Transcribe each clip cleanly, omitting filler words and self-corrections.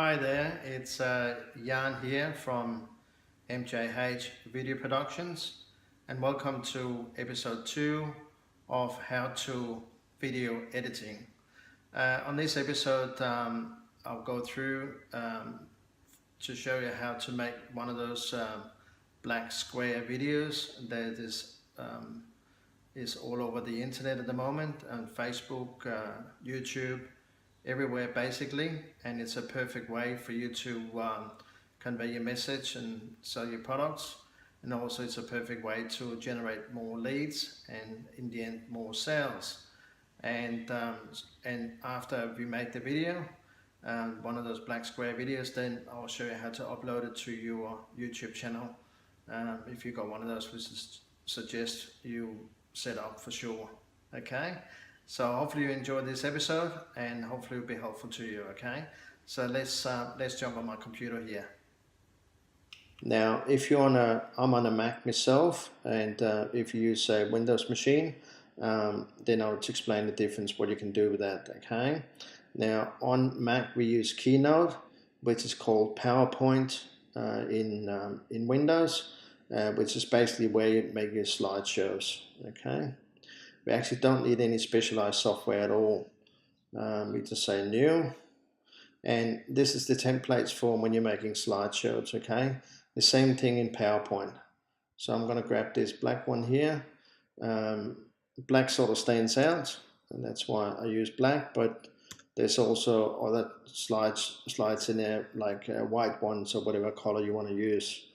Hi there, it's Jan here from MJH Video Productions, and welcome to episode 2 of How to Video Editing. On this episode, I'll go through to show you how to make one of those black square videos that is all over the internet at the moment, on Facebook, YouTube, everywhere basically, and it's a perfect way for you to convey your message and sell your products, and also it's a perfect way to generate more leads and in the end more sales. And after we make the video, one of those black square videos, then I'll show you how to upload it to your YouTube channel. If you got one of those, we suggest you set up for sure. Okay, so hopefully you enjoyed this episode and hopefully it'll be helpful to you. Okay, so let's jump on my computer here. Now, if you're I'm on a Mac myself, and if you use a Windows machine, then I'll explain the difference, what you can do with that. Okay, now on Mac we use Keynote, which is called PowerPoint in Windows, which is basically where you make your slideshows. Okay, we actually don't need any specialized software at all. We just say new, and this is the templates for when you're making slideshows. Okay, the same thing in PowerPoint. So I'm going to grab this black one here. Black sort of stands out, and that's why I use black, but there's also other slides in there, like white ones or whatever color you want to use.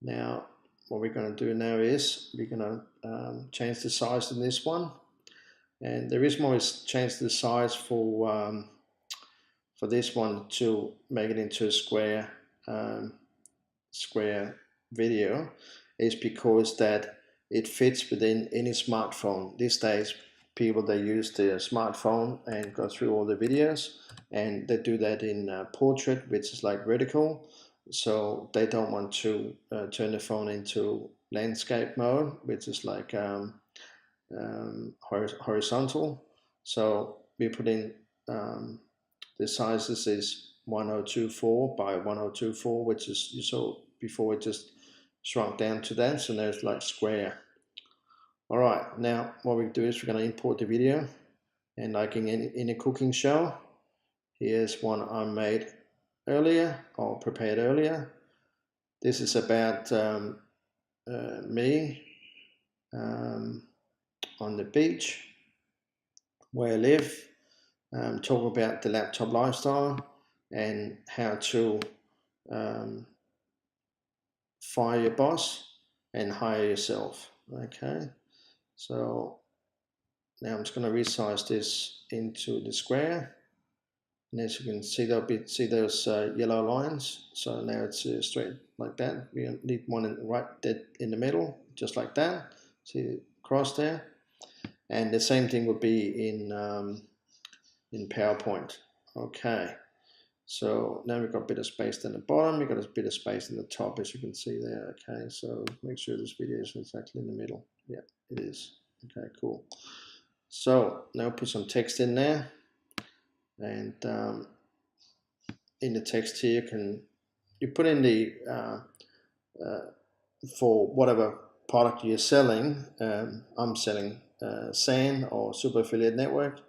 Now, what we're going to do now is we're going to change the size in this one, and there is more change the size for this one to make it into a square video, is because that it fits within any smartphone. These days people, they use their smartphone and go through all the videos, and they do that in portrait, which is like vertical, so they don't want to turn the phone into landscape mode, which is like horizontal. So we put in the sizes is 1024 by 1024, which is, you saw before, it just shrunk down to that, so now it's like square. All right, now what we do is we're going to import the video, and like in a cooking show, here's one I made earlier or prepared earlier. This is about me on the beach where I live, talk about the laptop lifestyle and how to fire your boss and hire yourself. Okay, so now I'm just going to resize this into the square, and as you can see, see those yellow lines. So now it's straight like that. We need one right dead in the middle, just like that. See cross there, and the same thing would be in PowerPoint. Okay, so now we've got a bit of space in the bottom, we've got a bit of space in the top, as you can see there. Okay, so make sure this video is exactly in the middle. Yeah, it is. Okay, cool. So now put some text in there, and in the text here you put in the for whatever product you're selling. I'm selling SAN or Super Affiliate Network,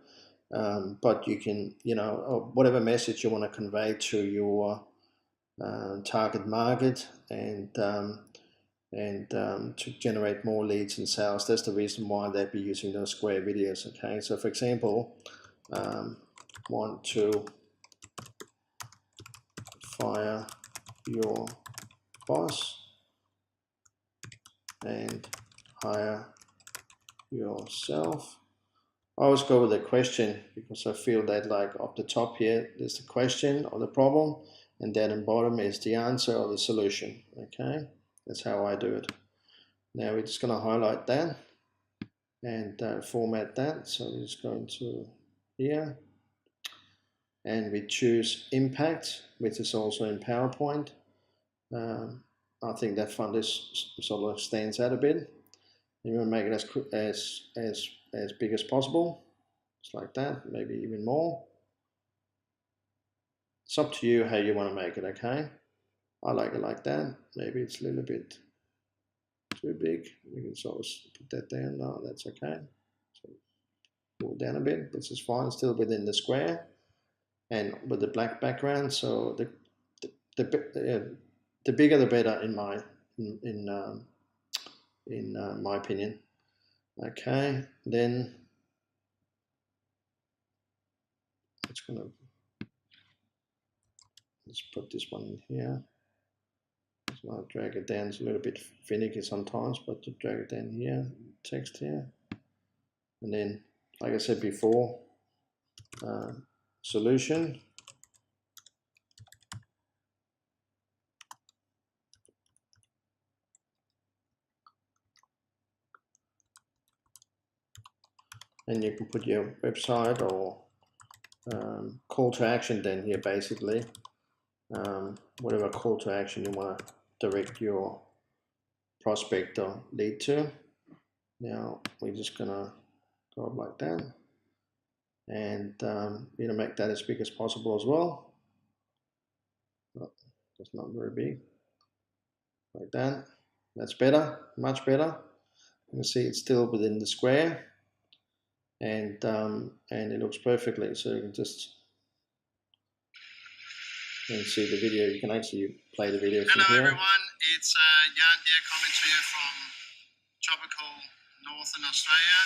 but you can, whatever message you want to convey to your target market, and to generate more leads and sales. That's the reason why they'd be using those square videos. Okay, so for example, want to fire your boss and hire yourself. I always go with a question, because I feel that, like, up the top here there's the question or the problem, and then in bottom is the answer or the solution. Okay, that's how I do it. Now we're just going to highlight that and format that. So we're just going to here, and we choose impact, which is also in PowerPoint. I think that font is sort of stands out a bit. You want to make it as big as possible, just like that, maybe even more. It's up to you how you want to make it, okay? I like it like that. Maybe it's a little bit too big. We can sort of put that down. No, that's okay. So pull it down a bit. This is fine, still within the square and with the black background. So the bigger the better in my opinion. Okay, then it's gonna, let's put this one in here. So I'll drag it down. It's a little bit finicky sometimes, but to drag it down here, text here, and then, like I said before, solution. And you can put your website or call to action then here, basically. Whatever call to action you want to direct your prospect or lead to. Now we're just gonna go up like that, and you know, make that as big as possible as well. Oh, that's not very big. Like that. That's better, much better. You can see it's still within the square, and it looks perfectly. So you can just see the video. You can actually play the video from here. Hello everyone, it's Jan here coming to you from tropical northern Australia.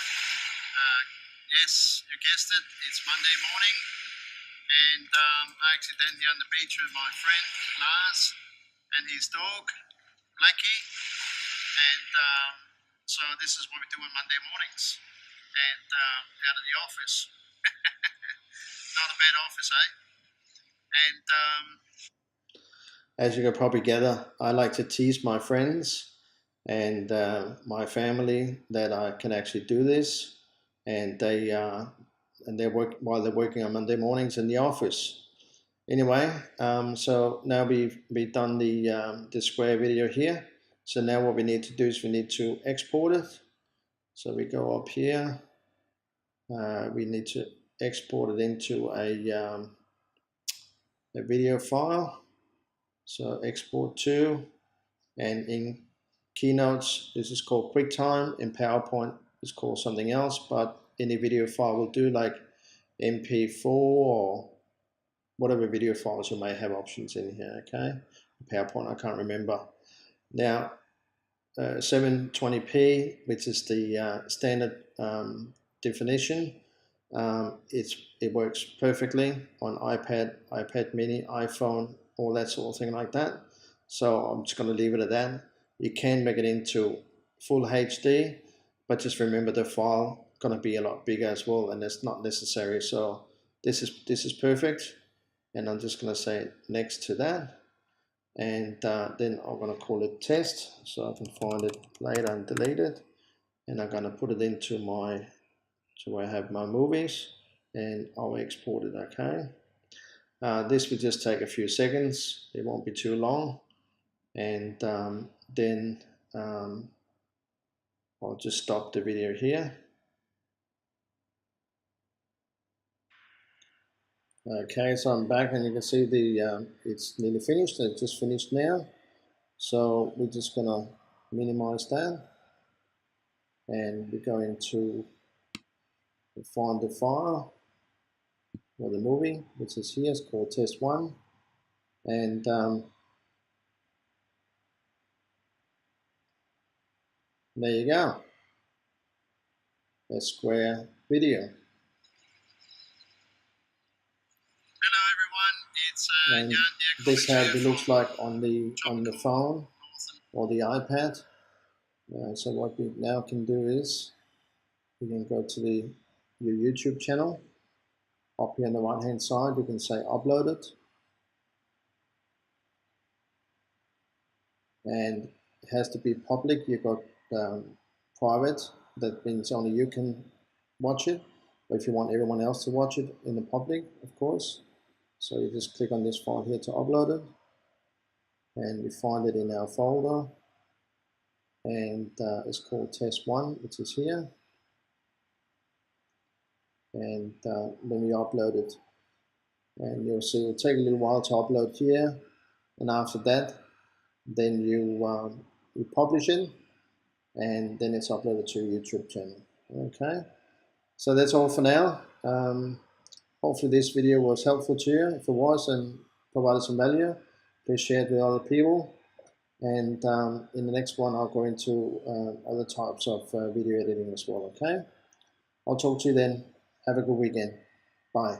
Yes, you guessed it, it's Monday morning, and I'm accidentally on the beach with my friend Lars and his dog Blackie, and so this is what we do on Monday mornings, and out of the office. Not a bad office, eh? And as you can probably gather, I like to tease my friends and my family that I can actually do this, and they work while they're working on Monday mornings in the office. Anyway, so now we've done the square video here. So now what we need to do is we need to export it. So we go up here. We need to export it into a video file. So export to, and in Keynotes this is called QuickTime. In PowerPoint it's called something else, but any video file will do, like MP4 or whatever video files you may have options in here. Okay, PowerPoint I can't remember. Now 720p, which is the standard definition. It works perfectly on iPad, iPad mini, iPhone, all that sort of thing like that. So I'm just going to leave it at that. You can make it into full HD, but just remember the file going to be a lot bigger as well, and that's not necessary. So this is perfect, and I'm just going to say next to that, and then I'm going to call it test, so I can find it later and delete it, and I'm going to put it into my, so I have my movies, and I'll export it. Okay, this will just take a few seconds, it won't be too long, and then I'll just stop the video here. Okay, so I'm back, and you can see the it's nearly finished. It's just finished now, so we're just gonna minimize that, and we're going to find the file or the movie, which is here. It's called test 1, and there you go, a square video. Hello everyone, it's and this is how it looks like on the phone or the iPad. So what we now can do is we can go to your YouTube channel. Up here on the right hand side, you can say upload it, and it has to be public. You've got private, that means only you can watch it, but if you want everyone else to watch it in the public, of course, so you just click on this file here to upload it, and we find it in our folder, and it's called test 1, which is here, and then we upload it and you'll see it'll take a little while to upload here, and after that then you publish it, and then it's uploaded to your YouTube channel. Okay, so that's all for now. Hopefully this video was helpful to you. If it was and provided some value, please share it with other people. And in the next one, I'll go into other types of video editing as well. Okay, I'll talk to you then. Have a good weekend. Bye.